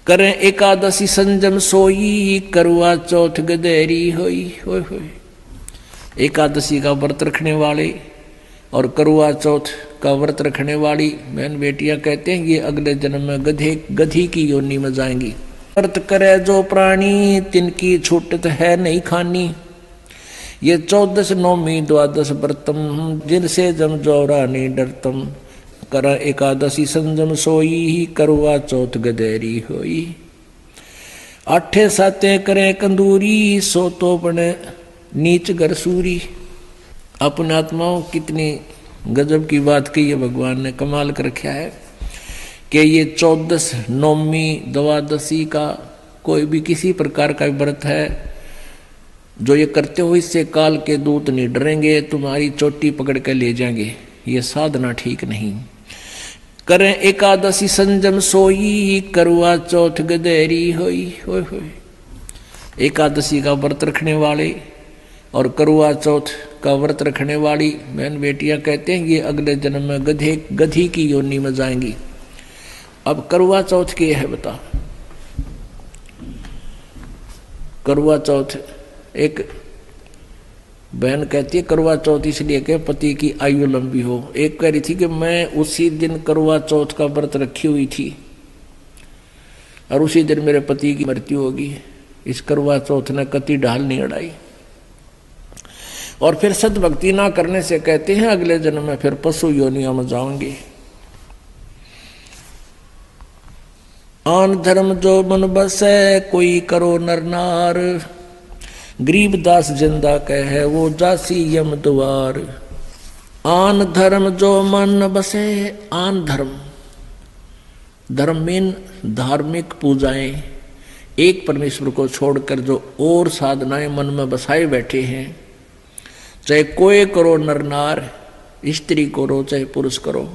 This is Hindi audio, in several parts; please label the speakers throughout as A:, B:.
A: करें एकादशी संजम सोई, करवा चौथ गदेरी होई। होय होय। एकादशी का व्रत रखने वाले और करवा चौथ का व्रत रखने वाली बहन बेटियां कहते हैं ये अगले जन्म में गधी की योनि में जाएंगी। व्रत करे जो प्राणी, तिनकी छूटत है नहीं खानी। ये 14 नौमी द्वादश व्रतम, जिनसे जम जोरा नहीं डरतम। कर एकादशी संजम सोई, करवा चौथ गदेरी होई। 8 साते करे कंदूरी, सो तो बने नीच घर सूरी। अपने आत्माओं कितनी गजब की बात कही है भगवान ने, कमाल कर रखा है कि ये 14 नौमी द्वादशी का कोई भी किसी प्रकार का व्रत है जो ये करते हो, इससे काल के दूत नहीं डरेंगे, तुम्हारी चोटी पकड़ के ले जाएंगे। ये साधना ठीक नहीं। करें एकादशी संजम सोई, करवा चौथ गदेरी होई। होय होय। एकादशी का व्रत रखने वाले और करवा चौथ का व्रत रखने वाली बहन बेटियां कहते हैं ये अगले जन्म में गधी की योनि में जाएंगी। अब करवा चौथ की है बता। करवा चौथ एक बहन कहती है करवा चौथ इसलिए कि पति की आयु लंबी हो। एक कह रही थी कि मैं उसी दिन करवा चौथ का व्रत रखी हुई थी और उसी दिन मेरे पति की मृत्यु होगी। इस करवा चौथ ने कति ढाल नहीं अड़ाई। और फिर सद्भक्ति ना करने से कहते हैं अगले जन्म में फिर पशु योनियों में जाओगे। आन धर्म जो मन बसे, कोई करो नर नार। गरीबदास जिंदा कहे वो जासी यम द्वार। आन धर्म जो मन बसे, आन धर्म, धर्म मीन धार्मिक पूजाएं, एक परमेश्वर को छोड़कर जो और साधनाएं मन में बसाए बैठे हैं, चाहे कोई करो नर नार, स्त्री करो चाहे पुरुष करो।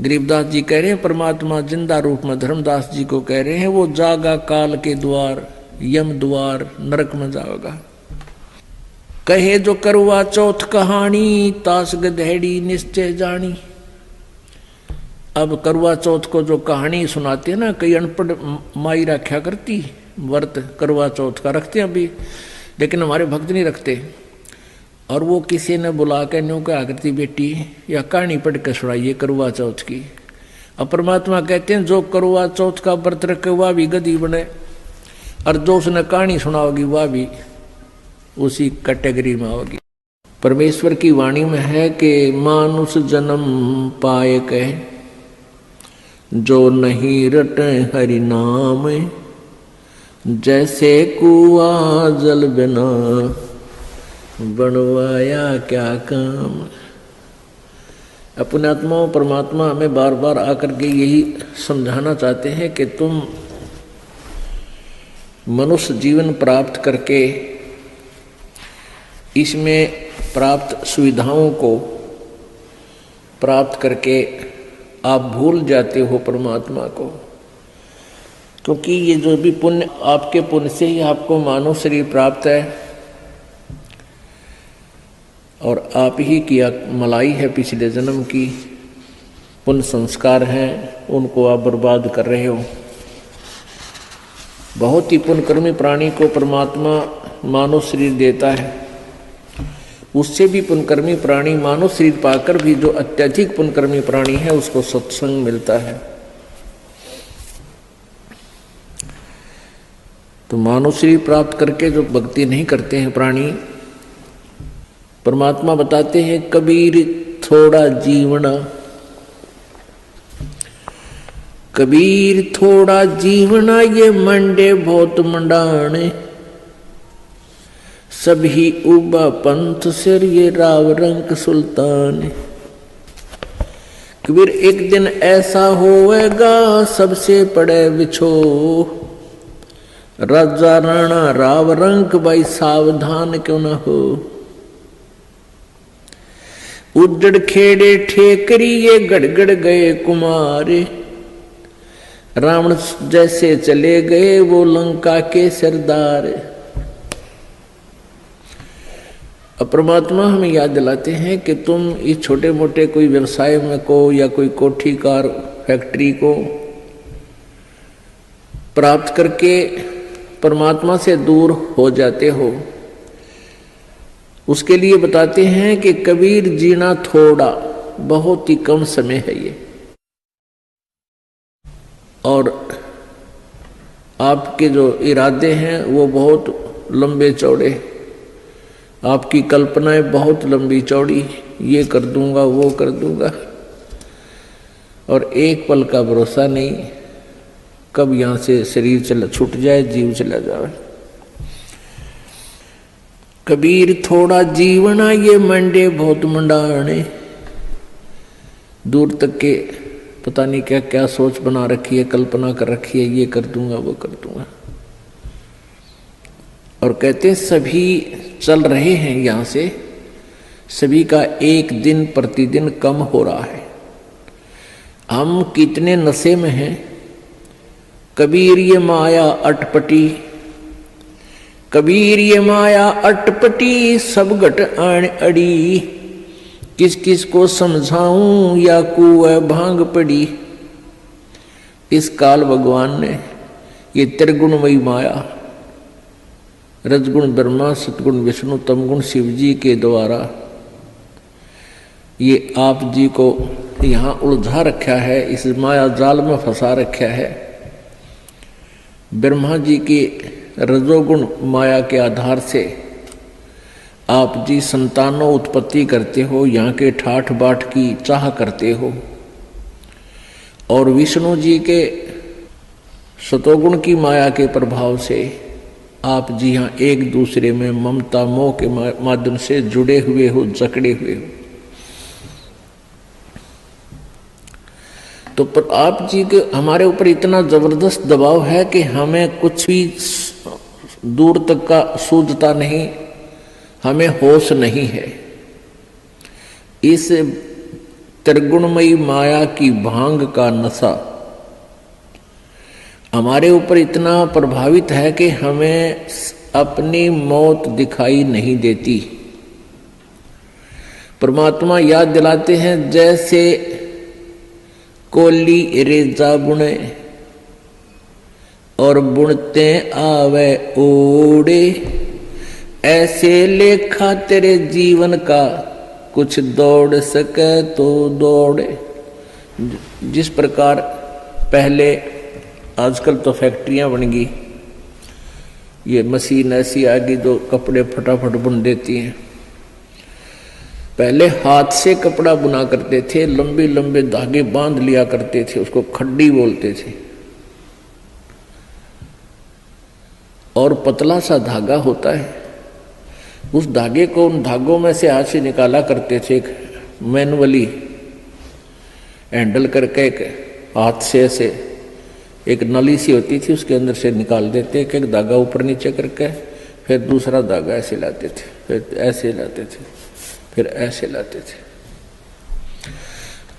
A: गरीबदास जी कह रहे हैं परमात्मा जिंदा रूप में धर्मदास जी को कह रहे हैं वो जागा काल के द्वार, यम द्वार, नरक में जाओगा। कहे जो करवा चौथ कहानी, तास गधेड़ी निश्चय जानी। अब करवा चौथ को जो कहानी सुनाते हैं ना, कई अनपढ़ माई रखा करती व्रत करवा चौथ का रखते हैं अभी, लेकिन हमारे भक्त नहीं रखते। और वो किसी ने बुला के न्यू क्या करती बेटी या कहानी पढ़ के सुनाइए करवा चौथ की। अब परमात्मा कहते हैं जो करवा चौथ का व्रत रखे वह भी गधी बने, और जो उसने कहानी सुनाओगी वह भी उसी कैटेगरी में होगी। परमेश्वर की वाणी में है कि मानुष जन्म पाए कह, जो नहीं रटे हरि नाम। जैसे कुआं जल बिना, बनवाया क्या काम। अपने आत्माओं परमात्मा हमें बार बार आकर के यही समझाना चाहते हैं कि तुम मनुष्य जीवन प्राप्त करके इसमें प्राप्त सुविधाओं को प्राप्त करके आप भूल जाते हो परमात्मा को, क्योंकि ये जो भी पुण्य आपके पुण्य से ही आपको मानव शरीर प्राप्त है और आप ही की मलाई है पिछले जन्म की पुण्य संस्कार हैं, उनको आप बर्बाद कर रहे हो। बहुत ही पुण्यकर्मी प्राणी को परमात्मा मानव शरीर देता है, उससे भी पुण्यकर्मी प्राणी मानव शरीर पाकर भी जो अत्यधिक पुण्यकर्मी प्राणी है उसको सत्संग मिलता है। तो मानव शरीर प्राप्त करके जो भक्ति नहीं करते हैं प्राणी, परमात्मा बताते हैं कबीर थोड़ा जीवना, कबीर थोड़ा जीवना ये मंडे बहुत मंडाने। सभी उबा पंथ सिर ये राव रंग सुल्तान। कबीर एक दिन ऐसा होएगा सबसे पड़े बिछो, राजा राणा राव रंग भाई सावधान क्यों न हो। उजड़ खेड़े ठेकरी ये गड़गड़ गए कुमारे, रावण जैसे चले गए वो लंका के सरदार। अब परमात्मा हमें याद दिलाते हैं कि तुम इस छोटे मोटे कोई व्यवसाय में को या कोई कोठी कार फैक्ट्री को प्राप्त करके परमात्मा से दूर हो जाते हो, उसके लिए बताते हैं कि कबीर जीना थोड़ा, बहुत ही कम समय है ये, और आपके जो इरादे हैं वो बहुत लंबे चौड़े, आपकी कल्पनाएं बहुत लंबी चौड़ी, ये कर दूंगा वो कर दूंगा, और एक पल का भरोसा नहीं, कब यहां से शरीर छूट जाए, जीव चला जाए। कबीर थोड़ा जीवना ये मंडे बहुत मंडाने, दूर तक के पता नहीं क्या क्या सोच बना रखी है, कल्पना कर रखी है, ये कर दूंगा वो कर दूंगा। और कहते हैं सभी चल रहे हैं यहां से, सभी का एक दिन प्रतिदिन कम हो रहा है। हम कितने नशे में हैं। कबीर ये माया अटपटी, कबीर ये माया अटपटी, सब घट आण अड़ी, किस किस को समझाऊं या कुएं भांग पड़ी। इस काल भगवान ने ये त्रिगुणमयी माया, रजगुण ब्रह्मा, सतगुण विष्णु, तमगुण शिव जी के द्वारा ये आप जी को यहाँ उलझा रखा है, इस माया जाल में फंसा रखा है। ब्रह्मा जी की रजोगुण माया के आधार से आप जी संतानों उत्पत्ति करते हो, यहाँ के ठाठ बाट की चाह करते हो, और विष्णु जी के सतोगुण की माया के प्रभाव से आप जी यहाँ एक दूसरे में ममता मोह के माध्यम से जुड़े हुए हो, जकड़े हुए हो। तो पर आप जी के हमारे ऊपर इतना जबरदस्त दबाव है कि हमें कुछ भी दूर तक का सूझता नहीं, हमें होश नहीं है। इस त्रिगुणमयी माया की भांग का नशा हमारे ऊपर इतना प्रभावित है कि हमें अपनी मौत दिखाई नहीं देती। परमात्मा याद दिलाते हैं, जैसे कोली रेजा बुने और बुनते आवे ओड़े, ऐसे लेखा तेरे जीवन का कुछ दौड़ सके तो दौड़े। जिस प्रकार पहले, आजकल तो फैक्ट्रियां बन गई, ये मशीन ऐसी आ गई जो कपड़े फटाफट बुन देती हैं। पहले हाथ से कपड़ा बुना करते थे, लंबे लंबे धागे बांध लिया करते थे, उसको खड्डी बोलते थे, और पतला सा धागा होता है, उस धागे को उन धागों में से हाथ से निकाला करते थे, एक मैनुअली हैंडल करके, एक हाथ से ऐसे एक नली सी होती थी, उसके अंदर से निकाल देते, एक धागा ऊपर नीचे करके, फिर दूसरा धागा ऐसे लाते थे, फिर ऐसे लाते थे, फिर ऐसे लाते थे,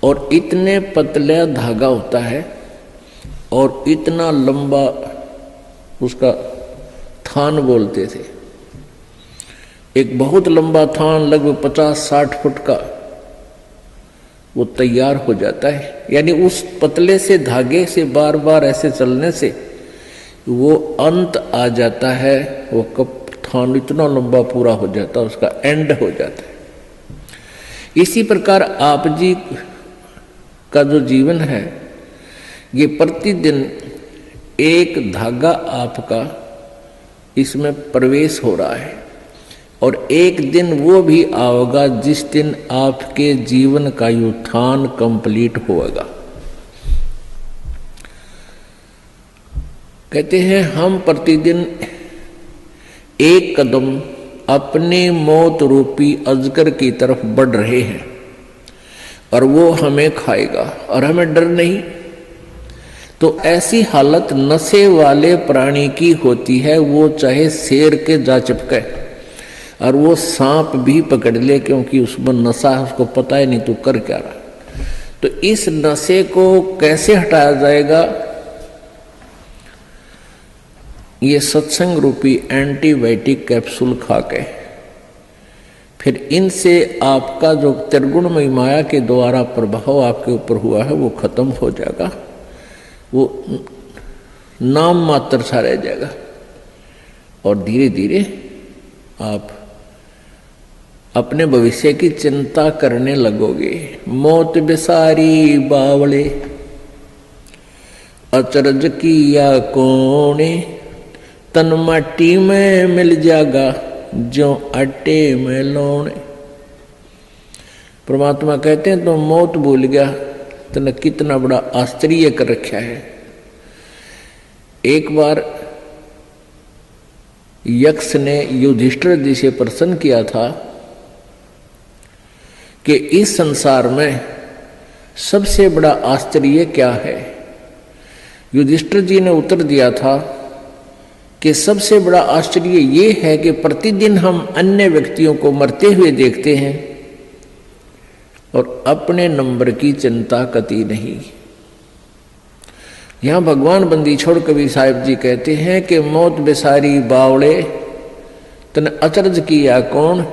A: और इतने पतला धागा होता है और इतना लंबा उसका थान बोलते थे। एक बहुत लंबा थान, लगभग 50-60 फुट का, वो तैयार हो जाता है। यानी उस पतले से धागे से बार बार ऐसे चलने से वो अंत आ जाता है, वो कब थान इतना लंबा पूरा हो जाता है, उसका एंड हो जाता है। इसी प्रकार आप जी का जो जीवन है, ये प्रतिदिन एक धागा आपका इसमें प्रवेश हो रहा है, और एक दिन वो भी आएगा जिस दिन आपके जीवन का उत्थान कंप्लीट होगा। कहते हैं हम प्रतिदिन एक कदम अपने मौत रूपी अजगर की तरफ बढ़ रहे हैं, और वो हमें खाएगा और हमें डर नहीं। तो ऐसी हालत नशे वाले प्राणी की होती है, वो चाहे शेर के जा चिपके और वो सांप भी पकड़ ले, क्योंकि उसमें नशा है, उसको पता ही नहीं तू कर क्या रहा। तो इस नशे को कैसे हटाया जाएगा? ये सत्संग रूपी एंटीबायोटिक कैप्सूल खा के, फिर इनसे आपका जो त्रिगुणमयी माया के द्वारा प्रभाव आपके ऊपर हुआ है वो खत्म हो जाएगा। वो नाम मात्र सा रह जाएगा। और धीरे धीरे आप अपने भविष्य की चिंता करने लगोगे। मौत बिसारी बावले अचरज किया कोने, तन माटी में मिल जाएगा जो आटे में लौने। परमात्मा कहते हैं तो मौत भूल गया, तने कितना बड़ा आश्चर्य कर रखा है। एक बार यक्ष ने युधिष्ठिर जी से प्रश्न किया था कि इस संसार में सबसे बड़ा आश्चर्य क्या है। युधिष्ठिर जी ने उत्तर दिया था कि सबसे बड़ा आश्चर्य ये है कि प्रतिदिन हम अन्य व्यक्तियों को मरते हुए देखते हैं और अपने नंबर की चिंता कती नहीं। यहां भगवान बंदी छोड़ कबीर साहिब जी कहते हैं कि मौत बेसारी बावड़े तन अचरज किया कौन,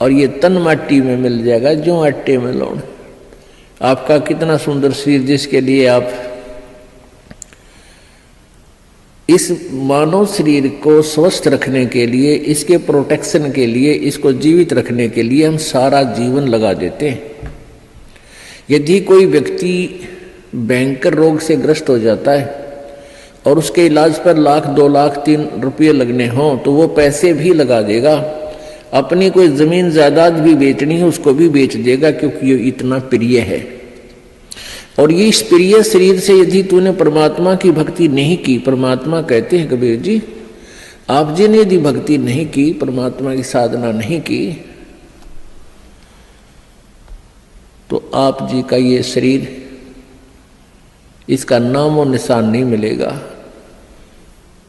A: और ये तन माटी में मिल जाएगा जो आटे में लौण। आपका कितना सुंदर शरीर, जिसके लिए आप इस मानव शरीर को स्वस्थ रखने के लिए, इसके प्रोटेक्शन के लिए, इसको जीवित रखने के लिए हम सारा जीवन लगा देते हैं। यदि कोई व्यक्ति भयंकर रोग से ग्रस्त हो जाता है और उसके इलाज पर लाख 2 लाख 3 रुपये लगने हों तो वो पैसे भी लगा देगा। अपनी कोई जमीन जायदाद भी बेचनी है उसको भी बेच देगा, क्योंकि ये इतना प्रिय है। और ये इस प्रिय शरीर से यदि तूने परमात्मा की भक्ति नहीं की, परमात्मा कहते हैं कबीर जी, आप जी ने यदि भक्ति नहीं की, परमात्मा की साधना नहीं की, तो आप जी का ये शरीर, इसका नाम और निशान नहीं मिलेगा।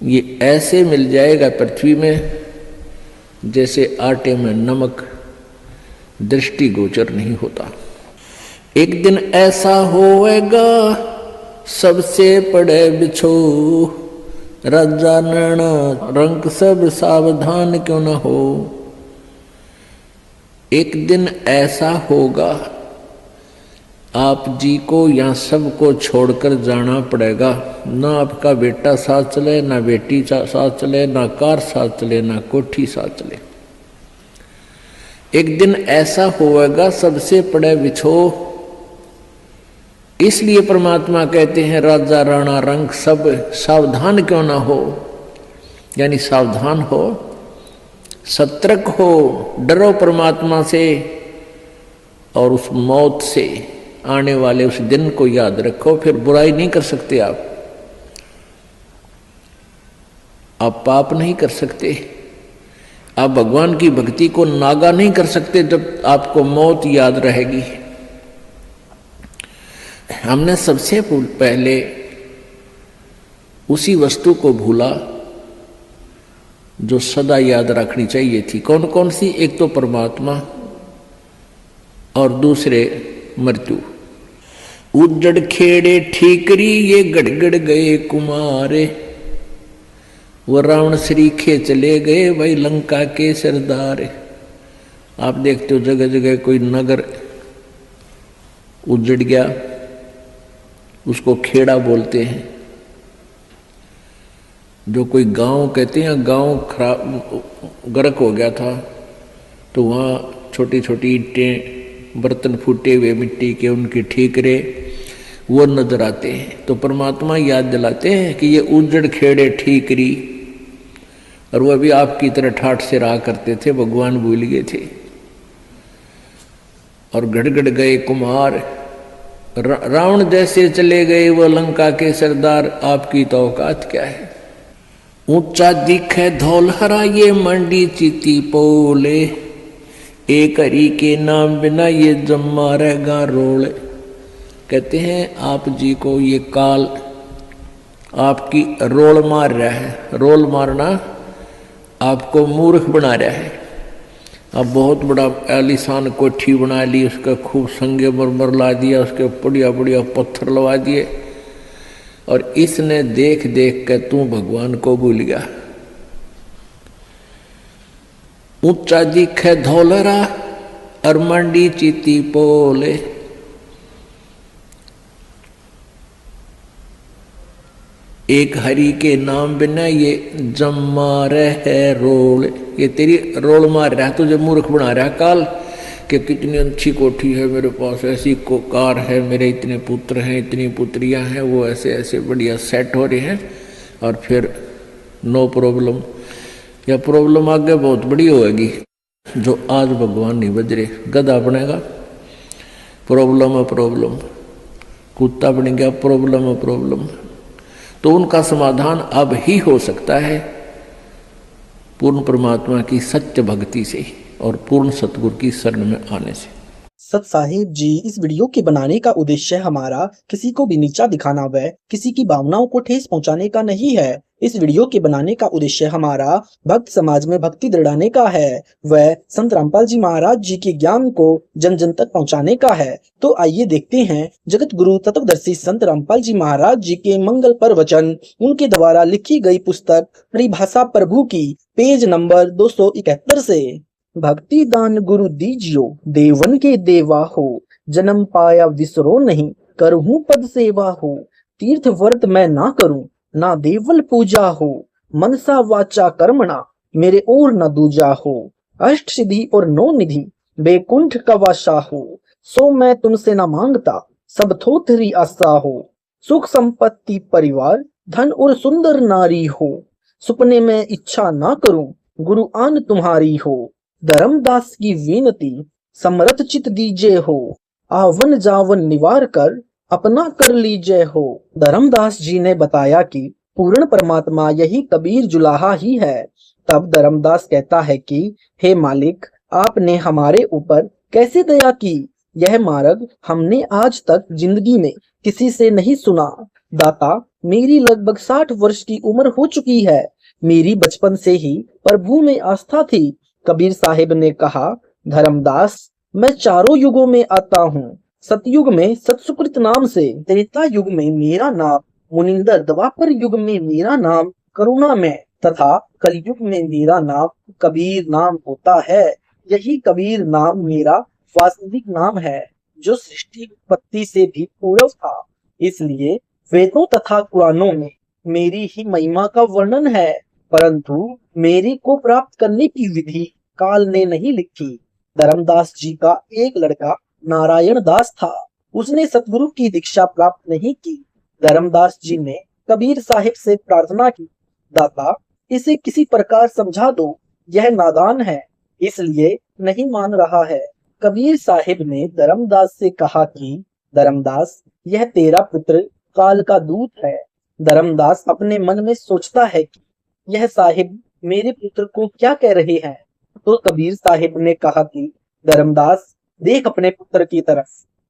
A: ये ऐसे मिल जाएगा पृथ्वी में जैसे आटे में नमक, दृष्टिगोचर नहीं होता। एक दिन ऐसा होएगा सबसे पड़े बिछो, राजा नैना रंग सब सावधान क्यों न हो। एक दिन ऐसा होगा आप जी को यहाँ सबको छोड़कर जाना पड़ेगा। ना आपका बेटा साथ चले, ना बेटी साथ चले, ना कार साथ चले, ना कोठी साथ चले। एक दिन ऐसा होगा सबसे पड़े बिछो। इसलिए परमात्मा कहते हैं राजा राणा रंग सब सावधान क्यों ना हो, यानी सावधान हो, सतर्क हो, डरो परमात्मा से और उस मौत से आने वाले उस दिन को याद रखो। फिर बुराई नहीं कर सकते आप पाप नहीं कर सकते, आप भगवान की भक्ति को नागा नहीं कर सकते जब आपको मौत याद रहेगी। हमने सबसे पहले उसी वस्तु को भूला जो सदा याद रखनी चाहिए थी। कौन कौन सी? एक तो परमात्मा और दूसरे मृत्यु। उजड़ खेड़े ठीकरी ये गड़गड़ गए कुमारे, वो रावण श्रीखे चले गए भाई लंका के सरदार। आप देखते हो जगह जगह कोई नगर उजड़ गया, उसको खेड़ा बोलते हैं। जो कोई गांव कहते हैं, गांव खराब गर्क हो गया था तो वहाँ छोटी छोटी ईंटें, बर्तन फूटे हुए मिट्टी के, उनके ठीकरे वो नजर आते हैं। तो परमात्मा याद दिलाते हैं कि ये उजड़ खेड़े ठीकरी, और वो भी आपकी तरह ठाठ से रहा करते थे, भगवान भूल गए थे। और गड़गड़ गए कुम्हार, रावण जैसे चले गए वो लंका के सरदार, आपकी तो औकात क्या है। ऊंचा दिखे धौलहरा ये मंडी चीती पोले, एक हरि के नाम बिना ये जम्मा रहेगा रोल। कहते हैं आप जी को ये काल आपकी रोल मार रहा है। रोल मारना आपको मूर्ख बना रहा है। अब बहुत बड़ा आलीशान कोठी बना ली, उसका खूब संगे मरमर ला दिया, उसके बढ़िया बढ़िया पत्थर लगा दिए, और इसने देख देख कर तू भगवान को भूल गया। ऊंचा दिखे धौलरा और मंडी चीती पोले। एक हरि के नाम बिना ये जम्मा रहे रोल, ये तेरी रोल मार रहा तुझे मूर्ख बना रहा काल कि कितनी अच्छी कोठी है मेरे पास, ऐसी कार है, मेरे इतने पुत्र हैं, इतनी पुत्रियां हैं, वो ऐसे ऐसे बढ़िया सेट हो रहे हैं, और फिर नो प्रॉब्लम, या प्रॉब्लम आगे बहुत बड़ी होगी। जो आज भगवान नहीं बज रहे, गधा बनेगा प्रॉब्लम है प्रॉब्लम, कुत्ता बन गया प्रॉब्लम है प्रॉब्लम। तो उनका समाधान अब ही हो सकता है पूर्ण परमात्मा की सत्य भक्ति से और पूर्ण सतगुरु की शरण में आने से।
B: सत साहिब जी, इस वीडियो के बनाने का उद्देश्य हमारा किसी को भी नीचा दिखाना व किसी की भावनाओं को ठेस पहुंचाने का नहीं है। इस वीडियो के बनाने का उद्देश्य हमारा भक्त समाज में भक्ति दृढ़ाने का है व संत रामपाल जी महाराज जी के ज्ञान को जन जन तक पहुंचाने का है। तो आइए देखते हैं जगत गुरु तत्वदर्शी संत रामपाल जी महाराज जी के मंगल पर वचन, उनके द्वारा लिखी गई पुस्तक परिभाषा प्रभु की, पेज नंबर 271 से। भक्ति दान गुरु दीजियो, देवन के देवा हो, जन्म पाया विसरो नहीं, करहूं पद सेवा हो। तीर्थ व्रत मैं ना करूं, ना देवल पूजा हो, मनसा वाचा कर्मणा, मेरे और न दूजा हो। अष्ट सिद्धि और नौ निधि, बेकुंठ का वासा हो, सो मैं तुमसे न मांगता, सब थोथरी आशा हो। सुख संपत्ति परिवार, धन और सुंदर नारी हो, सुपने में इच्छा ना करूं, गुरु आन तुम्हारी हो। धर्मदास की विनती, समरथ चित दीजे हो, आवन जावन निवार कर, अपना कर लीजे हो। धर्मदास जी ने बताया कि पूर्ण परमात्मा यही कबीर जुलाहा ही है। तब धर्मदास कहता है कि हे मालिक, आपने हमारे ऊपर कैसे दया की, यह मार्ग हमने आज तक जिंदगी में किसी से नहीं सुना। दाता, मेरी लगभग 60 वर्ष की उम्र हो चुकी है, मेरी बचपन से ही प्रभु में आस्था थी। कबीर साहिब ने कहा, धर्मदास, मैं चारों युगों में आता हूँ। सतयुग में सतसुकृत नाम से, त्रेता युग में मेरा नाम मुनिंदर, द्वापर युग में मेरा नाम करुणा में, तथा कलयुग में मेरा नाम कबीर नाम होता है। यही कबीर नाम मेरा वास्तविक नाम है, जो सृष्टि उत्पत्ति से भी पूर्व था। इसलिए वेदों तथा पुराणों में मेरी ही महिमा का वर्णन है, परंतु मेरी को प्राप्त करने की विधि काल ने नहीं लिखी। धर्मदास जी का एक लड़का नारायण दास था, उसने सतगुरु की दीक्षा प्राप्त नहीं की। धर्मदास जी ने कबीर साहिब से प्रार्थना की, दाता, इसे किसी प्रकार समझा दो, यह नादान है, इसलिए नहीं मान रहा है। कबीर साहिब ने धर्मदास से कहा कि धर्मदास, यह तेरा पुत्र काल का दूत है। धर्मदास अपने मन में सोचता है कि यह साहिब मेरे पुत्र को क्या कह रहे हैं। तो कबीर साहिब ने कहा कि धर्मदास, देख अपने पुत्र की तरफ।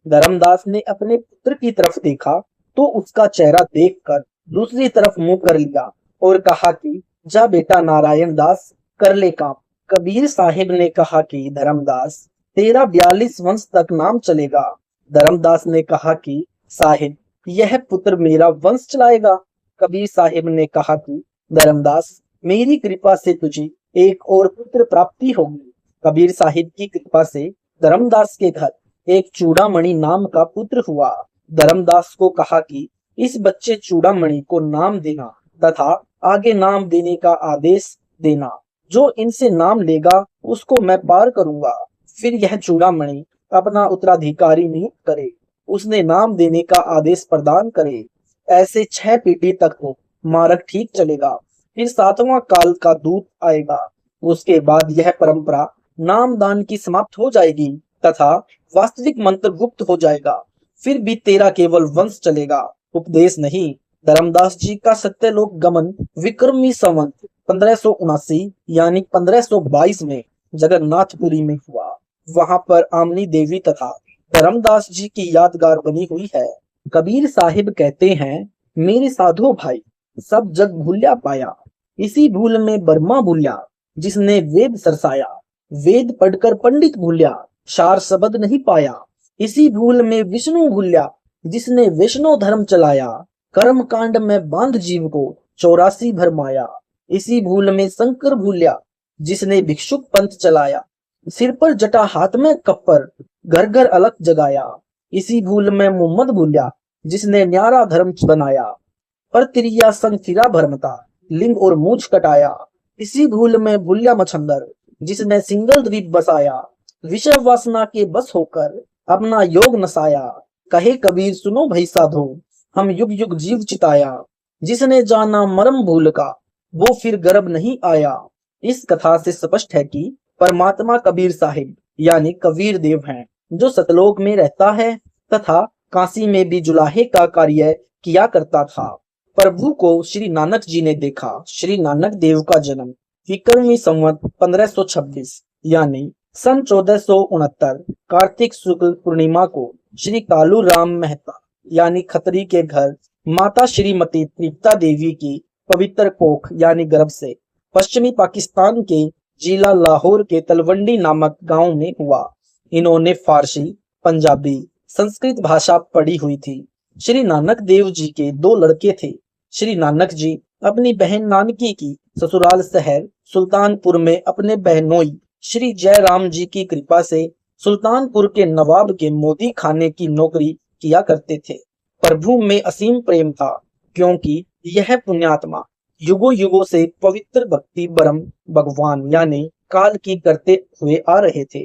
B: धर्मदास ने अपने पुत्र की तरफ देखा तो उसका चेहरा देखकर दूसरी तरफ मुंह कर लिया और कहा कि जा बेटा नारायण दास, कर ले काम। कबीर साहिब ने कहा कि धर्मदास, तेरा 42 वंश तक नाम चलेगा। धर्मदास ने कहा कि साहिब, यह पुत्र मेरा वंश चलाएगा। कबीर साहिब ने कहा कि धर्मदास, मेरी कृपा से तुझे एक और पुत्र प्राप्ति होगी। कबीर साहिब की कृपा से धर्मदास के घर एक चूड़ामणि नाम का पुत्र हुआ। धर्मदास को कहा कि इस बच्चे चूड़ामणि को नाम देना तथा आगे नाम देने का आदेश देना, जो इनसे नाम लेगा उसको मैं पार करूंगा। फिर यह चूड़ामणि अपना उत्तराधिकारी नियुक्त करे, उसने नाम देने का आदेश प्रदान करे। ऐसे 6 पीढ़ी तक तो मार्ग ठीक चलेगा। फिर 7वां काल का दूत आएगा। उसके बाद यह परंपरा नामदान की समाप्त हो जाएगी तथा वास्तविक मंत्र गुप्त हो जाएगा। फिर भी तेरा केवल वंश चलेगा, उपदेश नहीं। धर्मदास जी का सत्यलोक गमन विक्रमी संवत 1579 यानी 1522 में जगन्नाथपुरी में हुआ। वहां पर आमनी देवी तथा धर्मदास जी की यादगार बनी हुई है। कबीर साहिब कहते हैं, मेरे साधु भाई, सब जग भूल्या पाया, इसी भूल में बर्मा भूल्या, जिसने वेद सरसाया। वेद पढ़कर पंडित भूल्या, सार शब्द नहीं पाया। इसी भूल में विष्णु भूल्या, जिसने वैष्णव धर्म चलाया। कर्म कांड में बांध जीव को 84 भरमाया। इसी भूल में शंकर भूल्या, जिसने भिक्षुक पंथ चलाया। सिर पर जटा हाथ में कप्पर, घर घर अलग जगाया। इसी भूल में मोहम्मद भूल्या, जिसने न्यारा धर्म बनाया। पर तिरिया संग फिरा भरमता, लिंग और मूछ कटाया, इसी भूल में भूलिया मछंदर, जिसने सिंगल द्वीप बसाया, विषय वासना के बस होकर अपना योग नसाया, कहे कबीर सुनो भई साधो, हम युग युग जीव चिताया, जिसने जाना मरम भूल का, वो फिर गर्भ नहीं आया। इस कथा से स्पष्ट है कि परमात्मा कबीर साहिब यानी कबीर देव हैं, जो सतलोक में रहता है तथा काशी में भी जुलाहे का कार्य किया करता था। प्रभु को श्री नानक जी ने देखा। श्री नानक देव का जन्म विक्रमी संवत 1526 यानी सन 1469 कार्तिक शुक्ल पूर्णिमा को श्री कालू राम मेहता यानी खत्री के घर माता श्रीमती तृप्ता देवी की पवित्र कोख यानी गर्भ से पश्चिमी पाकिस्तान के जिला लाहौर के तलवंडी नामक गांव में हुआ। इन्होंने फारसी, पंजाबी, संस्कृत भाषा पढ़ी हुई थी। श्री नानक देव जी के 2 लड़के थे। श्री नानक जी अपनी बहन नानकी की ससुराल शहर सुल्तानपुर में अपने बहनोई श्री जयराम जी की कृपा से सुल्तानपुर के नवाब के मोदी खाने की नौकरी किया करते थे। प्रभु में असीम प्रेम था, क्योंकि यह पुण्यात्मा युगों युगों से पवित्र भक्ति ब्रह्म भगवान यानी काल की करते हुए आ रहे थे।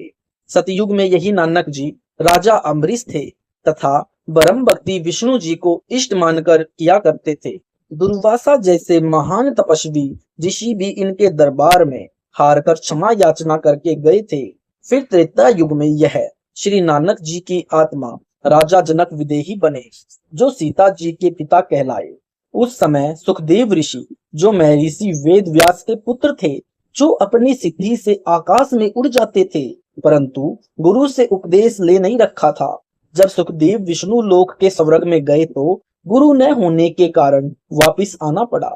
B: सतयुग में यही नानक जी राजा अम्बरीश थे तथा ब्रह्म भक्ति विष्णु जी को इष्ट मानकर किया करते थे। दुर्वासा जैसे महान तपस्वी ऋषि भी इनके दरबार में हारकर क्षमा याचना करके गए थे। फिर त्रेता युग में यह श्री नानक जी की आत्मा राजा जनक विदेही बने, जो सीता जी के पिता कहलाए। उस समय सुखदेव ऋषि, जो महर्षि वेद व्यास के पुत्र थे, जो अपनी सिद्धि से आकाश में उड़ जाते थे, परंतु गुरु से उपदेश ले नहीं रखा था। जब सुखदेव विष्णु लोक के स्वर्ग में गए तो गुरु न होने के कारण वापिस आना पड़ा।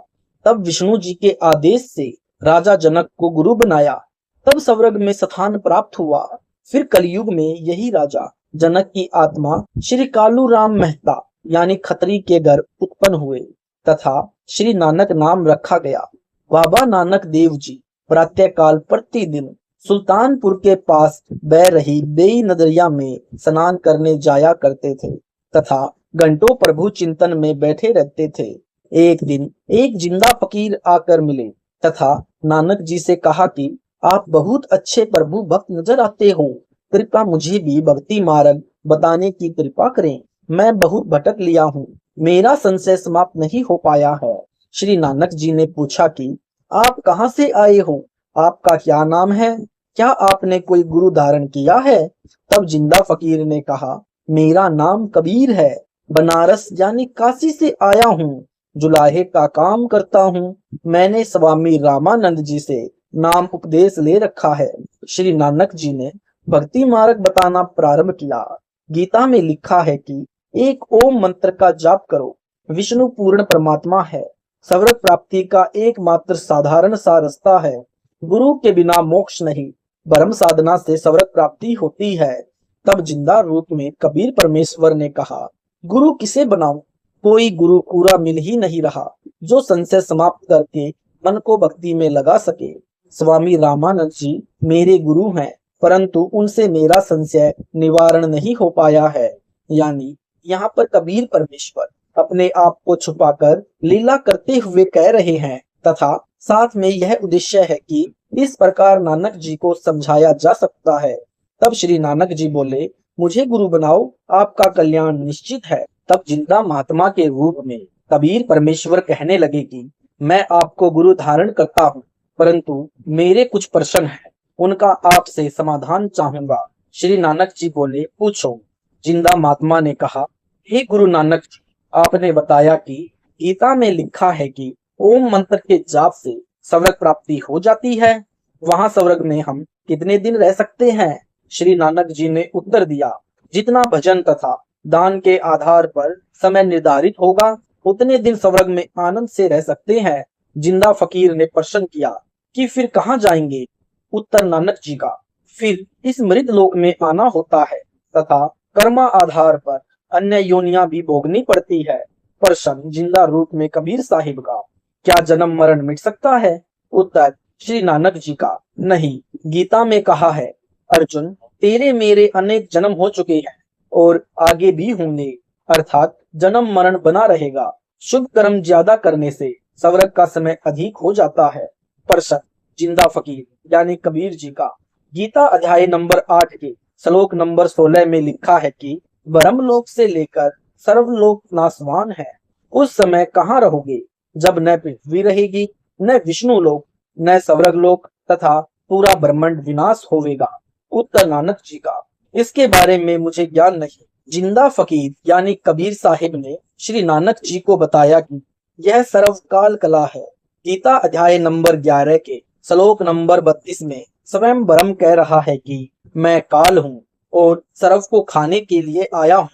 B: तब विष्णु जी के आदेश से राजा जनक को गुरु बनाया। तब स्वर्ग में स्थान प्राप्त हुआ। फिर कलयुग में यही राजा जनक की आत्मा श्री कालू राम मेहता यानी खत्री के घर उत्पन्न हुए तथा श्री नानक नाम रखा गया। बाबा नानक देव जी प्रातः काल प्रतिदिन सुल्तानपुर के पास बह रही बेई नदरिया में स्नान करने जाया करते थे तथा घंटों प्रभु चिंतन में बैठे रहते थे। एक दिन एक जिंदा फकीर आकर मिले तथा नानक जी से कहा कि आप बहुत अच्छे प्रभु भक्त नजर आते हो, कृपया मुझे भी भक्ति मार्ग बताने की कृपा करें। मैं बहुत भटक लिया हूँ, मेरा संशय समाप्त नहीं हो पाया है। श्री नानक जी ने पूछा कि आप कहाँ से आए हो, आपका क्या नाम है, क्या आपने कोई गुरु धारण किया है? तब जिंदा फकीर ने कहा, मेरा नाम कबीर है, बनारस यानी काशी से आया हूँ, जुलाहे का काम करता हूँ। मैंने स्वामी रामानंद जी से नाम उपदेश ले रखा है। श्री नानक जी ने भक्ति मार्ग बताना प्रारंभ किया। गीता में लिखा है कि एक ओम मंत्र का जाप करो, विष्णु पूर्ण परमात्मा है, स्वर्ग प्राप्ति का एकमात्र साधारण सा रास्ता है, गुरु के बिना मोक्ष नहीं, ब्रह्म साधना से स्वर्ग प्राप्ति होती है। तब जिंदा रूप में कबीर परमेश्वर ने कहा, गुरु किसे बनाऊं? कोई गुरु पूरा मिल ही नहीं रहा, जो संशय समाप्त करके मन को भक्ति में लगा सके। स्वामी रामानंद जी मेरे गुरु हैं, परंतु उनसे मेरा संशय निवारण नहीं हो पाया है। यानी यहाँ पर कबीर परमेश्वर अपने आप को छुपाकर लीला करते हुए कह रहे हैं तथा साथ में यह उद्देश्य है कि इस प्रकार नानक जी को समझाया जा सकता है। तब श्री नानक जी बोले, मुझे गुरु बनाओ, आपका कल्याण निश्चित है। तब जिंदा महात्मा के रूप में कबीर परमेश्वर कहने लगे कि मैं आपको गुरु धारण करता हूँ, परंतु मेरे कुछ प्रश्न हैं, उनका आपसे समाधान चाहूंगा। श्री नानक जी बोले, पूछो। जिंदा महात्मा ने कहा, हे गुरु नानक जी, आपने बताया कि गीता में लिखा है कि ओम मंत्र के जाप से स्वर्ग प्राप्ति हो जाती है, वहां स्वर्ग में हम कितने दिन रह सकते हैं? श्री नानक जी ने उत्तर दिया, जितना भजन तथा दान के आधार पर समय निर्धारित होगा, उतने दिन स्वर्ग में आनंद से रह सकते हैं। जिंदा फकीर ने प्रश्न किया कि फिर कहाँ जाएंगे? उत्तर नानक जी का, फिर इस मृत लोक में आना होता है तथा कर्मा आधार पर अन्य योनियां भी भोगनी पड़ती है। प्रश्न जिंदा रूप में कबीर साहिब का, क्या जन्म मरण मिट सकता है? उत्तर श्री नानक जी का, नहीं। गीता में कहा है, अर्जुन तेरे मेरे अनेक जन्म हो चुके हैं और आगे भी होंगे, अर्थात जन्म मरण बना रहेगा। शुभ कर्म ज्यादा करने से स्वर्ग का समय अधिक हो जाता है। प्रश्न, जिंदा फकीर यानी कबीर जी का गीता अध्याय नंबर 8 के श्लोक नंबर 16 में लिखा है कि ब्रह्मलोक से लेकर सर्वलोक नाशवान है। उस समय कहाँ रहोगे जब न पृथ्वी रहेगी, न विष्णु लोक, न स्वर्ग लोक तथा पूरा ब्रह्मांड विनाश होवेगा। उत्तर, नानक जी का इसके बारे में मुझे ज्ञान नहीं। जिंदा फकीर यानी कबीर साहिब ने श्री नानक जी को बताया कि यह सर्वकाल कला है। गीता अध्याय नंबर 11 के श्लोक नंबर 32 में स्वयं ब्रह्म कह रहा है कि मैं काल हूँ और सर्व को खाने के लिए आया हूँ।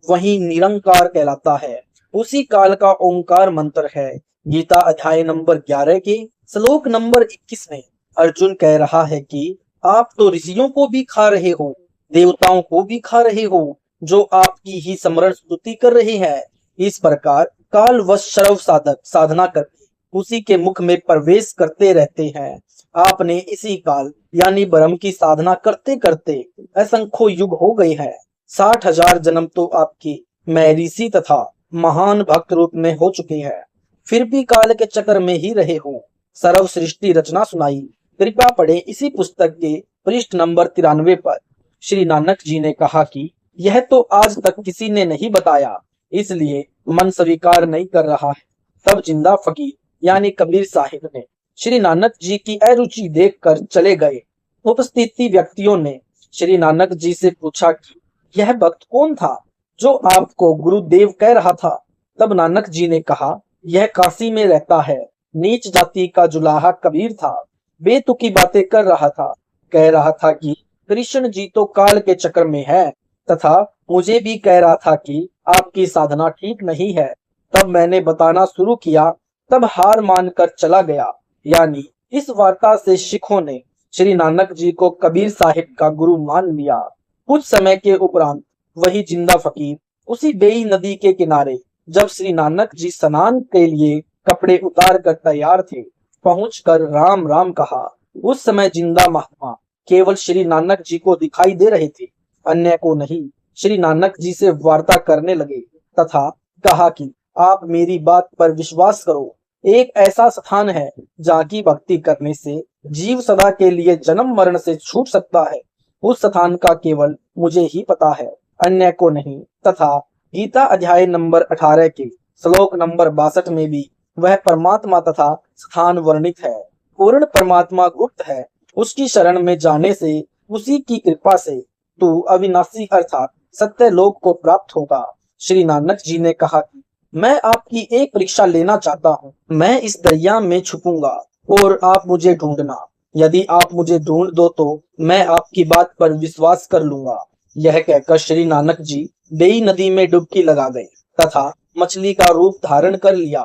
B: वही निरंकार कहलाता है। उसी काल का ओंकार मंत्र है। गीता अध्याय नंबर 11 के श्लोक नंबर 21 में अर्जुन कह रहा है कि आप तो ऋषियों को भी खा रहे हो, देवताओं को भी खा रहे हो, जो आपकी ही स्मरण स्तुति कर रहे हैं। इस प्रकार काल व सर्व साधक साधना करके उसी के मुख में प्रवेश करते रहते हैं। आपने इसी काल यानी ब्रह्म की साधना करते करते असंख्यों युग हो गए हैं। 60,000 जन्म तो आपके मैं ऋषि तथा महान भक्त रूप में हो चुके हैं, फिर भी काल के चक्कर में ही रहे हो। सर्व सृष्टि रचना सुनाई, कृपा पढ़े इसी पुस्तक के पृष्ठ नंबर 93 पर। श्री नानक जी ने कहा कि यह तो आज तक किसी ने नहीं बताया, इसलिए मन स्वीकार नहीं कर रहा है। तब जिंदा फकीर यानी कबीर साहिब ने श्री नानक जी की अरुचि देखकर चले गए। उपस्थित व्यक्तियों ने श्री नानक जी से पूछा कि यह भक्त कौन था जो आपको गुरुदेव कह रहा था। तब नानक जी ने कहा, यह काशी में रहता है, नीच जाति का जुलाहा कबीर था। बेतुकी बातें कर रहा था, कह रहा था कि कृष्ण जी तो काल के चक्कर में है, तथा मुझे भी कह रहा था कि आपकी साधना ठीक नहीं है। तब मैंने बताना शुरू किया, तब हार मानकर चला गया। यानी इस वार्ता से सिखों ने श्री नानक जी को कबीर साहिब का गुरु मान लिया। कुछ समय के उपरांत वही जिंदा फकीर उसी बेई नदी के किनारे जब श्री नानक जी स्नान के लिए कपड़े उतार कर तैयार थे, पहुंचकर राम राम कहा। उस समय जिंदा महात्मा केवल श्री नानक जी को दिखाई दे रहे थे, अन्य को नहीं। श्री नानक जी से वार्ता करने लगे तथा कहा कि आप मेरी बात पर विश्वास करो। एक ऐसा स्थान है जहाँ की भक्ति करने से जीव सदा के लिए जन्म मरण से छूट सकता है। उस स्थान का केवल मुझे ही पता है, अन्य को नहीं। तथा गीता अध्याय नंबर 18 के श्लोक नंबर 62 में भी वह परमात्मा तथा स्थान वर्णित है। पूर्ण परमात्मा गुप्त है, उसकी शरण में जाने से, उसी की कृपा से तू अविनाशी अर्थात सत्य लोक को प्राप्त होगा। श्री नानक जी ने कहा कि मैं आपकी एक परीक्षा लेना चाहता हूँ। मैं इस दरिया में छुपूंगा और आप मुझे ढूंढना। यदि आप मुझे ढूंढ दो तो मैं आपकी बात पर विश्वास कर लूंगा। यह कहकर श्री नानक जी बेई नदी में डुबकी लगा गए तथा मछली का रूप धारण कर लिया।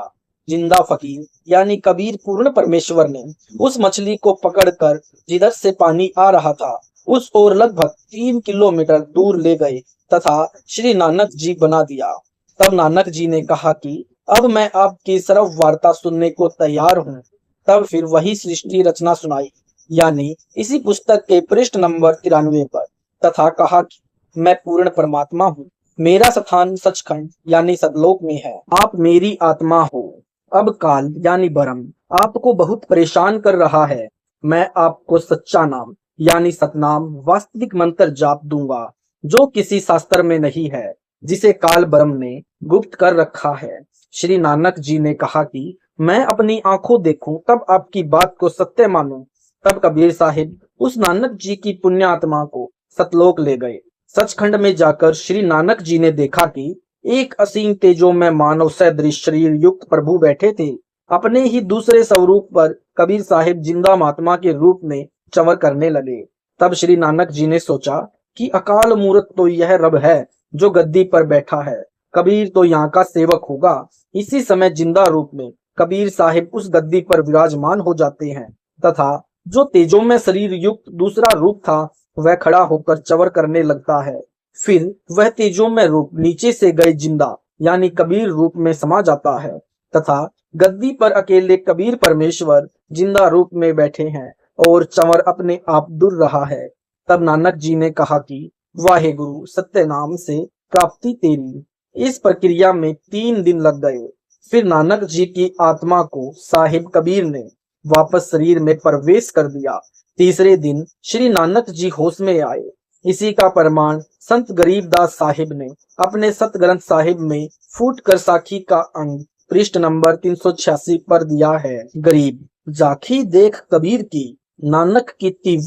B: जिंदा फकीर यानी कबीर पूर्ण परमेश्वर ने उस मछली को पकड़कर जिधर से पानी आ रहा था उस ओर लगभग 3 किलोमीटर दूर ले गए तथा श्री नानक जी बना दिया। तब नानक जी ने कहा कि अब मैं आपकी सर्व वार्ता सुनने को तैयार हूँ। तब फिर वही सृष्टि रचना सुनाई, यानी इसी पुस्तक के पृष्ठ नंबर 93 पर, तथा कहा कि मैं पूर्ण परमात्मा हूँ। मेरा स्थान सचखंड यानी सतलोक में है। आप मेरी आत्मा हो। अब काल यानी ब्रह्म आपको बहुत परेशान कर रहा है। मैं आपको सच्चा नाम यानी सतनाम वास्तविक मंत्र जाप दूंगा, जो किसी शास्त्र में नहीं है, जिसे काल ब्रह्म ने गुप्त कर रखा है। श्री नानक जी ने कहा कि मैं अपनी आंखों देखूं तब आपकी बात को सत्य मानूं। तब कबीर साहिब उस नानक जी की पुण्य आत्मा को सतलोक ले गए। सचखंड में जाकर श्री नानक जी ने देखा कि एक असीम तेजो में मानव सदृश शरीर युक्त प्रभु बैठे थे। अपने ही दूसरे स्वरूप पर कबीर साहिब जिंदा महात्मा के रूप में चमर करने लगे। तब श्री नानक जी ने सोचा कि अकाल मूर्त तो यह रब है जो गद्दी पर बैठा है, कबीर तो यहाँ का सेवक होगा। इसी समय जिंदा रूप में कबीर साहिब उस गद्दी पर विराजमान हो जाते हैं तथा जो तेजो में शरीर युक्त दूसरा रूप था वह खड़ा होकर चवर करने लगता है। फिर वह तेजो में रूप नीचे से गए जिंदा यानी कबीर रूप में समा जाता है तथा गद्दी पर अकेले कबीर परमेश्वर जिंदा रूप में बैठे हैं और चंवर अपने आप दूर रहा है। तब नानक जी ने कहा कि वाहे गुरु, सत्य नाम से प्राप्ति तेरी। इस प्रक्रिया में 3 दिन लग गए। फिर नानक जी की आत्मा को साहिब कबीर ने वापस शरीर में प्रवेश कर दिया। तीसरे दिन श्री नानक जी होश में आए। इसी का प्रमाण संत गरीबदास साहिब ने अपने सत ग्रंथ साहिब में फूट कर साखी का अंग पृष्ठ नंबर 386 पर दिया है। गरीब जाखी देख कबीर की, नानक की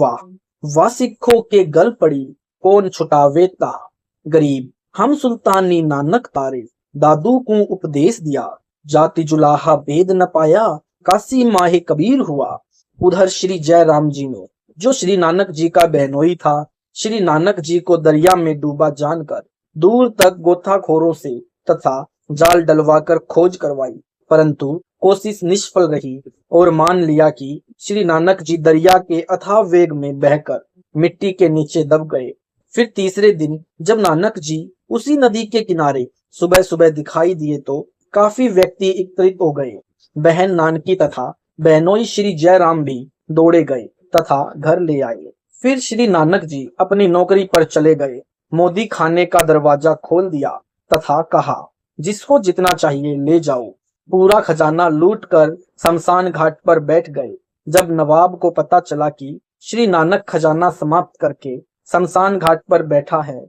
B: वाह सिखों के गल पड़ी, कौन छुटावे ता। गरीब हम सुल्तानी नानक तारे, दादू को उपदेश दिया, जाति जुलाहा भेद न पाया, काशी माहे कबीर हुआ। उधर श्री जय राम जी ने, जो श्री नानक जी का बहनोई था, श्री नानक जी को दरिया में डूबा जानकर दूर तक गोताखोरों से तथा जाल डलवाकर खोज करवाई, परंतु कोशिश निष्फल रही और मान लिया कि श्री नानक जी दरिया के अथाह वेग में बहकर मिट्टी के नीचे दब गए। फिर तीसरे दिन जब नानक जी उसी नदी के किनारे सुबह सुबह दिखाई दिए तो काफी व्यक्ति एकत्रित हो गए। बहन नानकी तथा बहनोई श्री जयराम भी दौड़े गए तथा घर ले आए। फिर श्री नानक जी अपनी नौकरी पर चले गए। मोदी खाने का दरवाजा खोल दिया तथा कहा, जिसको जितना चाहिए ले जाओ। पूरा खजाना लूट कर शमशान घाट पर बैठ गए। जब नवाब को पता चला कि श्री नानक खजाना समाप्त करके शमशान घाट पर बैठा है,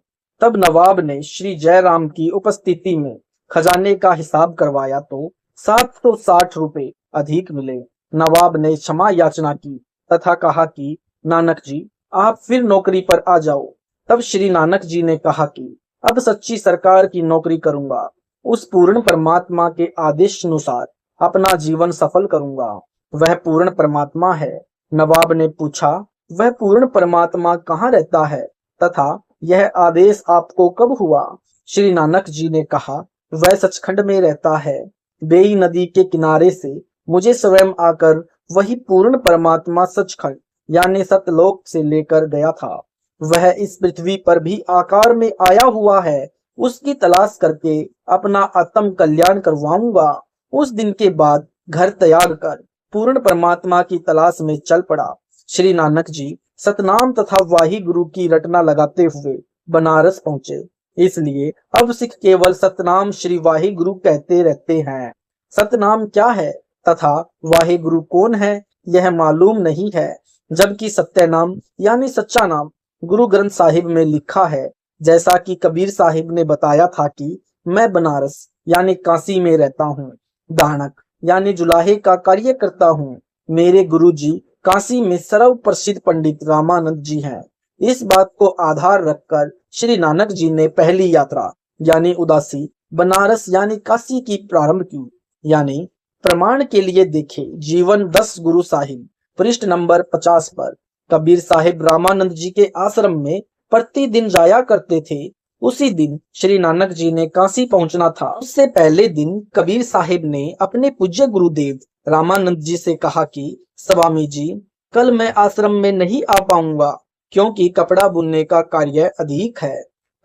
B: तब नवाब ने श्री जयराम की उपस्थिति में खजाने का हिसाब करवाया तो 760 रुपए अधिक मिले। नवाब ने क्षमा याचना की तथा कहा कि नानक जी आप फिर नौकरी पर आ जाओ। तब श्री नानक जी ने कहा कि अब सच्ची सरकार की नौकरी करूंगा, उस पूर्ण परमात्मा के आदेश अनुसार अपना जीवन सफल करूंगा। वह पूर्ण परमात्मा है। नवाब ने पूछा, वह पूर्ण परमात्मा कहाँ रहता है तथा यह आदेश आपको कब हुआ? श्री नानक जी ने कहा, वह सचखंड में रहता है। बेई नदी के किनारे से मुझे स्वयं आकर वही पूर्ण परमात्मा सचखंड यानी सतलोक से लेकर गया था। वह इस पृथ्वी पर भी आकार में आया हुआ है। उसकी तलाश करके अपना आत्म कल्याण करवाऊंगा। उस दिन के बाद घर त्याग कर पूर्ण परमात्मा की तलाश में चल पड़ा। श्री नानक जी सतनाम तथा वाही गुरु की रटना लगाते हुए बनारस पहुंचे। इसलिए अब सिख केवल सतनाम श्री वाही गुरु कहते रहते हैं। सतनाम क्या है तथा वाहे गुरु कौन है यह मालूम नहीं है, जबकि सत्य नाम यानी सच्चा नाम गुरु ग्रंथ साहिब में लिखा है। जैसा कि कबीर साहिब ने बताया था कि मैं बनारस यानी काशी में रहता हूँ, दानक यानी जुलाहे का कार्य करता हूँ। मेरे गुरु जी काशी में सर्व प्रसिद्ध पंडित रामानंद जी हैं। इस बात को आधार रखकर श्री नानक जी ने पहली यात्रा यानी उदासी बनारस यानी काशी की प्रारंभ की। यानी प्रमाण के लिए देखे जीवन 10 गुरु साहिब पृष्ठ नंबर 50 पर। कबीर साहिब रामानंद जी के आश्रम में प्रतिदिन जाया करते थे। उसी दिन श्री नानक जी ने काशी पहुंचना था। उससे पहले दिन कबीर साहिब ने अपने पूज्य गुरुदेव रामानंद जी से कहा कि स्वामी जी कल मैं आश्रम में नहीं आ पाऊंगा क्योंकि कपड़ा बुनने का कार्य अधिक है।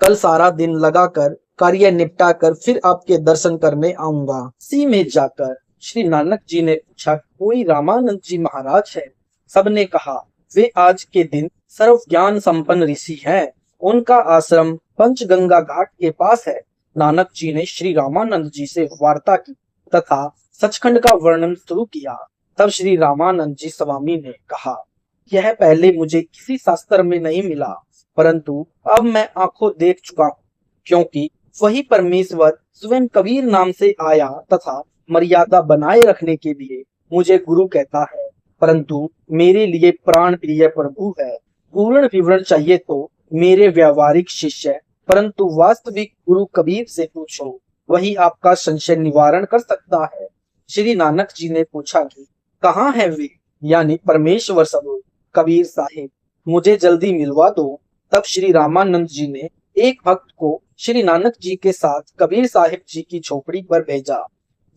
B: कल सारा दिन लगाकर कार्य निपटा कर फिर आपके दर्शन करने आऊंगा। इसी में जाकर श्री नानक जी ने पूछा, कोई रामानंद जी महाराज है? सबने कहा, वे आज के दिन सर्व ज्ञान संपन्न ऋषि हैं। उनका आश्रम पंचगंगा घाट के पास है। नानक जी ने श्री रामानंद जी से वार्ता की तथा सचखंड का वर्णन शुरू किया। तब श्री रामानंद जी स्वामी ने कहा, यह पहले मुझे किसी शास्त्र में नहीं मिला, परंतु अब मैं आंखों देख चुका हूँ, क्योंकि वही परमेश्वर स्वयं कबीर नाम से आया तथा मर्यादा बनाए रखने के लिए मुझे गुरु कहता है, परंतु मेरे लिए प्राण प्रिय प्रभु है। पूर्ण विवरण चाहिए तो मेरे व्यावहारिक शिष्य परंतु वास्तविक गुरु कबीर से पूछो, वही आपका संशय निवारण कर सकता है। श्री नानक जी ने पूछा कि कहाँ है वे यानी परमेश्वर स्वरूप कबीर साहिब, मुझे जल्दी मिलवा दो। तब श्री रामानंद जी ने एक भक्त को श्री नानक जी के साथ कबीर साहिब जी की झोपड़ी पर भेजा।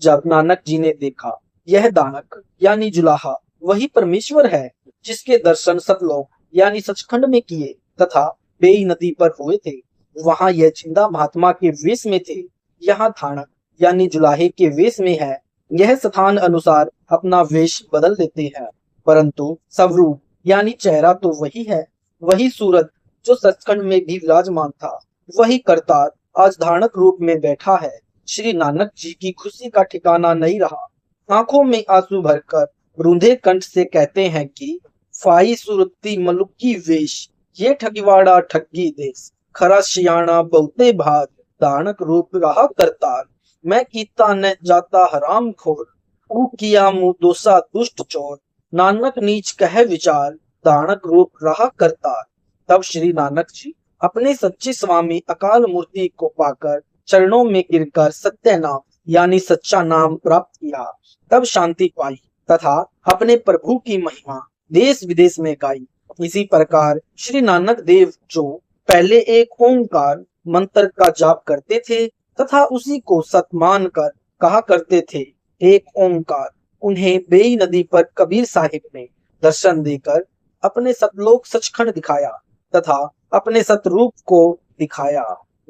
B: जब नानक जी ने देखा यह दानक यानी जुलाहा वही परमेश्वर है जिसके दर्शन सतलोक यानी सचखंड में किए तथा बेई नदी पर हुए थे, वहां यह जिंदा महात्मा के वेश में थे। यहाँ थानक यानी जुलाहे के वेश में है। यह स्थान अनुसार अपना वेश बदल देते हैं, परंतु स्वरूप यानी चेहरा तो वही है। वही सूरत जो सचखंड में भी विराजमान था, वही करतार आज धानक रूप में बैठा है। श्री नानक जी की खुशी का ठिकाना नहीं रहा। आंखों में आंसू भरकर रूंधे कंठ से कहते हैं कि फाई सुरती मलुकी वेश, ये ठगवाड़ा ठगी देश, खरा शियाना बहुते भाग, दानक रूप रहा करतार, मैं कीता न जाता हराम खोर, ऊ किया मुंह दोसा दुष्ट चोर, नानक नीच कह विचार, दानक रूप रहा करतार। तब श्री नानक जी अपने सच्चे स्वामी अकाल मूर्ति को पाकर चरणों में गिरकर सत्य नाम यानी सच्चा नाम प्राप्त किया। तब शांति पाई तथा अपने प्रभु की महिमा देश विदेश में गाई। इसी प्रकार श्री नानक देव जो पहले एक ओंकार मंत्र का जाप करते थे तथा उसी को सत मान कर कहा करते थे एक ओंकार, उन्हें बेई नदी पर कबीर साहिब ने दर्शन देकर अपने सतलोक सचखंड दिखाया तथा अपने सतरूप को दिखाया।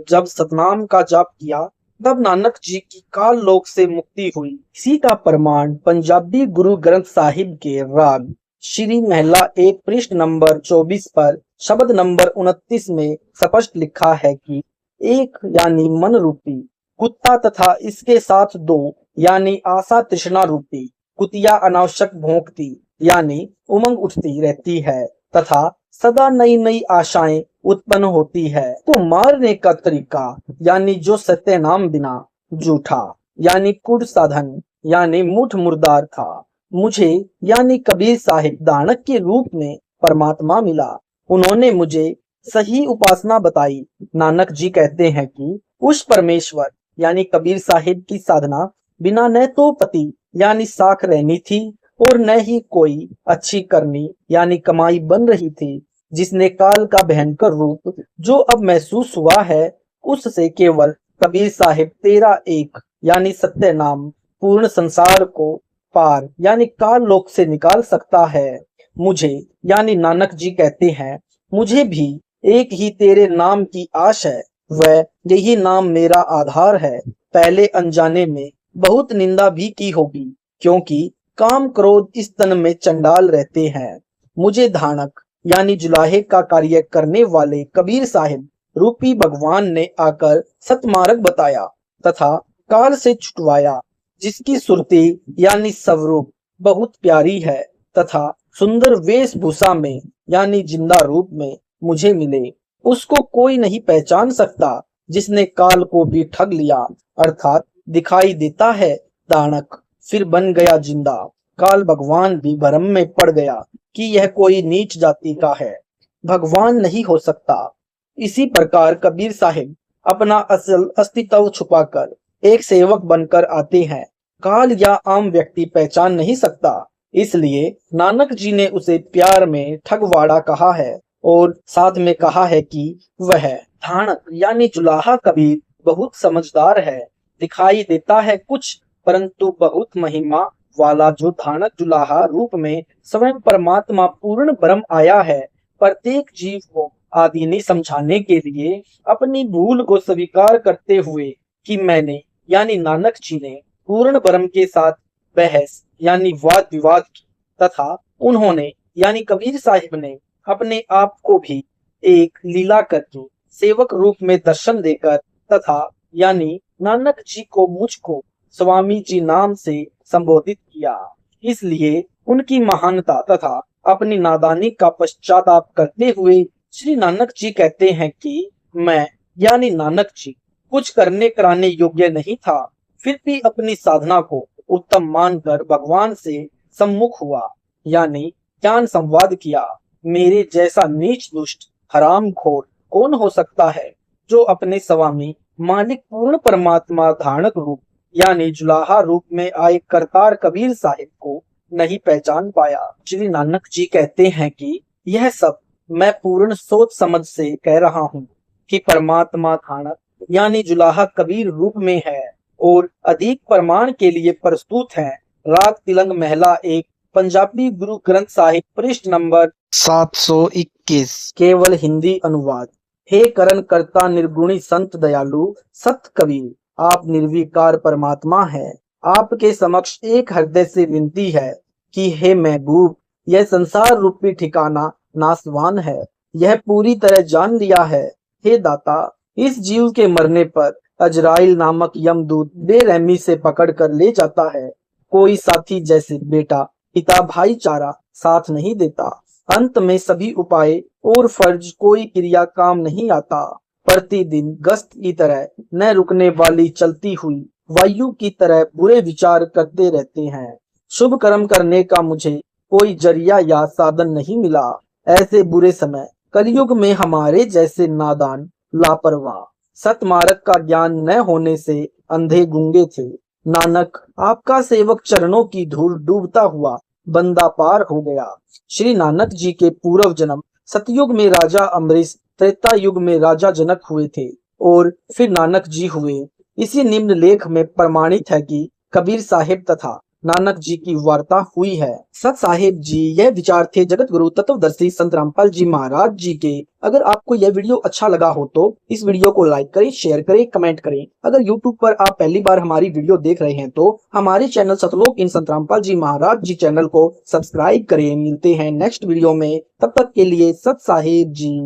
B: जब सतनाम का जाप किया तब नानक जी की काल लोक से मुक्ति हुई। इसी का प्रमाण पंजाबी गुरु ग्रंथ साहिब के राग श्री महला 1 पृष्ठ नंबर 24 पर शब्द नंबर 29 में स्पष्ट लिखा है कि एक यानी मन रूपी कुत्ता तथा इसके साथ दो यानी आशा तृष्णा रूपी कुतिया अनावश्यक भौंकती यानी उमंग उठती रहती है तथा सदा नई नई आशाएं उत्पन्न होती है। तो मारने का तरीका यानी जो सत्य नाम बिना झूठा यानी कुड़ साधन यानी मुठ मुर्दार था। मुझे यानी कबीर साहिब दानक के रूप में परमात्मा मिला। उन्होंने मुझे सही उपासना बताई। नानक जी कहते हैं कि उस परमेश्वर यानी कबीर साहिब की साधना बिना न तो पति यानी साख रहनी थी और न ही कोई अच्छी करनी यानी कमाई बन रही थी, जिसने काल का भयंकर रूप जो अब महसूस हुआ है उससे केवल कबीर साहिब तेरा एक यानी सत्य नाम पूर्ण संसार को पार यानी काल लोक से निकाल सकता है। मुझे यानी नानक जी कहते हैं मुझे भी एक ही तेरे नाम की आश है, वह यही नाम मेरा आधार है। पहले अनजाने में बहुत निंदा भी की होगी क्योंकि काम क्रोध इस तन में चंडाल रहते हैं। मुझे धानक यानी जुलाहे का कार्य करने वाले कबीर साहिब रूपी भगवान ने आकर सतमार्ग बताया तथा काल से छुटवाया, जिसकी सुरती यानी स्वरूप बहुत प्यारी है तथा सुंदर वेशभूषा में यानी जिंदा रूप में मुझे मिले। उसको कोई नहीं पहचान सकता जिसने काल को भी ठग लिया, अर्थात दिखाई देता है दानक फिर बन गया जिंदा। काल भगवान भी भ्रम में पड़ गया कि यह कोई नीच जाति का है, भगवान नहीं हो सकता। इसी प्रकार कबीर साहिब अपना असल अस्तित्व छुपाकर एक सेवक बनकर आते हैं। काल या आम व्यक्ति पहचान नहीं सकता, इसलिए नानक जी ने उसे प्यार में ठगवाड़ा कहा है और साथ में कहा है कि वह धानक यानी जुलाहा कबीर बहुत समझदार है। दिखाई देता है कुछ परंतु बहुत महिमा वाला जो धानक जुलाहा रूप में स्वयं परमात्मा पूर्ण ब्रह्म आया है, प्रत्येक जीव को आदि समझाने के लिए अपनी भूल को स्वीकार करते हुए कि मैंने यानी नानक जी ने पूर्ण ब्रह्म के साथ बहस यानी वाद विवाद की तथा उन्होंने यानी कबीर साहिब ने अपने आप को भी एक लीला करके सेवक रूप में दर्शन देकर तथा यानी नानक जी को मुझको स्वामी जी नाम से संबोधित किया। इसलिए उनकी महानता तथा अपनी नादानी का पश्चाताप करते हुए श्री नानक जी कहते हैं कि मैं यानी नानक जी कुछ करने कराने योग्य नहीं था, फिर भी अपनी साधना को उत्तम मानकर भगवान से सम्मुख हुआ यानी ज्ञान संवाद किया। मेरे जैसा नीच दुष्ट हरामखोर कौन हो सकता है जो अपने स्वामी मालिक पूर्ण परमात्मा धानक रूप यानी जुलाहा रूप में आए करतार कबीर साहिब को नहीं पहचान पाया। श्री नानक जी कहते हैं कि यह सब मैं पूर्ण सोच समझ से कह रहा हूँ कि परमात्मा धानक यानी जुलाहा कबीर रूप में है और अधिक प्रमाण के लिए प्रस्तुत है। राग तिलंग महला 1 पंजाबी गुरु ग्रंथ साहिब पृष्ठ नंबर 721 केवल हिंदी अनुवाद। हे करण कर्ता निर्गुणी संत दयालु सत कबीर, आप निर्विकार परमात्मा है। आपके समक्ष एक हृदय से विनती है कि हे महबूब, यह संसार रूपी ठिकाना नासवान है, यह पूरी तरह जान लिया है। हे दाता, इस जीव के मरने पर अजराइल नामक यमदूत बेरहमी से पकड़ कर ले जाता है। कोई साथी जैसे बेटा, पिता, भाईचारा साथ नहीं देता। अंत में सभी उपाय और फर्ज कोई क्रिया काम नहीं आता। प्रतिदिन गश्त की तरह न रुकने वाली चलती हुई वायु की तरह बुरे विचार करते रहते हैं। शुभ कर्म करने का मुझे कोई जरिया या साधन नहीं मिला। ऐसे बुरे समय कलयुग में हमारे जैसे नादान, लापरवाह, सतमार्ग का ज्ञान न होने से अंधे गूंगे थे। नानक, आपका सेवक चरणों की धूल डूबता हुआ बंदा पार हो गया। श्री नानक जी के पूर्व जन्म सतयुग में राजा अम्बरीश, त्रेता युग में राजा जनक हुए थे और फिर नानक जी हुए। इसी निम्न लेख में प्रमाणित है कि कबीर साहिब तथा नानक जी की वार्ता हुई है। सत साहिब जी यह विचार थे जगत गुरु तत्वदर्शी संत रामपाल जी महाराज जी के। अगर आपको यह वीडियो अच्छा लगा हो तो इस वीडियो को लाइक करें, शेयर करें, कमेंट करें। अगर YouTube पर आप पहली बार हमारी वीडियो देख रहे हैं तो हमारे चैनल सतलोक इन संत रामपाल जी महाराज जी चैनल को सब्सक्राइब करें। मिलते हैं नेक्स्ट वीडियो में, तब तक के लिए सत साहिब जी।